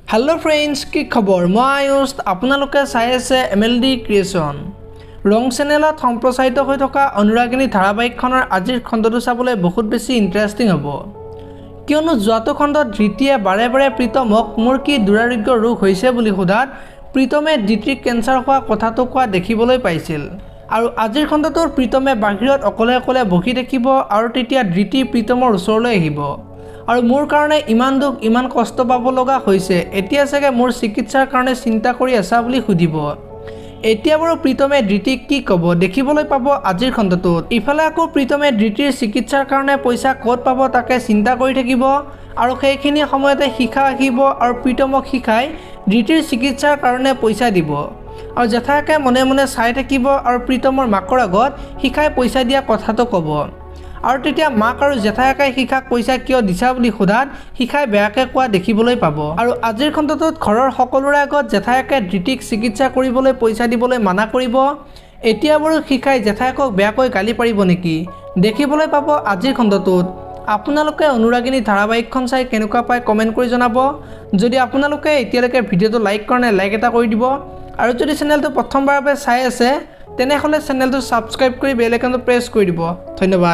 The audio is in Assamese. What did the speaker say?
हेलो फ्रेंड्स की खबर मैं आयुष आपनालोके चाই আছে MLD क्रिएशन रंग चेनेলত सम्प्रचारित হৈ থকা অনুৰাগিনী ধাৰাবাহিকখনৰ আজিৰ খণ্ডটো চাবলৈ বহুত বেছি ইন্টাৰেষ্টিং হ'ব কিয়নো যোৱাটো খণ্ডত ধৃতিয়ে বাৰে বাৰে প্ৰীতমক মোৰ কি দুৰাৰোগ্য ৰোগ হৈছে বুলি সোধাত প্ৰীতমে ধৃতিক কেঞ্চাৰ হোৱা কথাটো কোৱা দেখিবলৈ পাইছিল আৰু আজিৰ খণ্ডটোৰ প্ৰীতমে বাহিৰত অকলে অকলে বহি দেখিব আৰু তেতিয়া ধৃতি প্ৰীতমৰ ওচৰলৈ আহিব আৰু মোৰ কাৰণে ইমান দুখ ইমান কষ্ট পাব লগা হৈছে এতিয়া চাগে মোৰ চিকিৎসাৰ কাৰণে চিন্তা কৰি আছা বুলি সুধিব এতিয়া বাৰু প্ৰীতমে ধৃতিক কি ক'ব দেখিবলৈ পাব আজিৰ খণ্ডটোত ইফালে আকৌ প্ৰীতমে ধৃতিৰ চিকিৎসাৰ কাৰণে পইচা ক'ত পাব তাকে চিন্তা কৰি থাকিব আৰু সেইখিনি সময়তে শিখা আহিব আৰু প্ৰীতমক শিখাই ধৃতিৰ চিকিৎসাৰ কাৰণে পইচা দিব আৰু জেঠাকে মনে মনে চাই থাকিব আৰু প্ৰীতমৰ মাকৰ আগত শিখাই পইচা দিয়া কথাটো ক'ব আৰু তেতিয়া মাক আৰু জেঠাকে শিখাক পইচা কিয় দিছা বুলি সোধাত শিখাই বেয়াকে কোৱা দেখিবলৈ পাব আৰু আজিৰ খণ্ডটোত ঘৰৰ সকলোৰে আগত জেঠাকে ধৃতিক চিকিৎসা কৰিবলৈ পইচা দিবলৈ মানা কৰিব এতিয়া বাৰু শিখাই জেঠাকক বেয়াকৈ গালি পাৰিব নেকি দেখিবলৈ পাব আজিৰ খণ্ডটোত আপোনালোকে অনুৰাগিনী ধাৰাবাহিকখন চাই কেনেকুৱা পায় কমেন্ট কৰি জনাব যদি আপোনালোকে এতিয়ালৈকে ভিডিঅটো লাইক কৰা নাই লাইক এটা কৰি দিব আৰু যদি চেনেলটো প্ৰথমবাৰৰ বাবে চাই আছে তেনেহলে চেনেলটো সাবস্ক্ৰাইব কৰি বেল আইকনটো প্ৰেছ কৰি দিব ধন্যবাদ।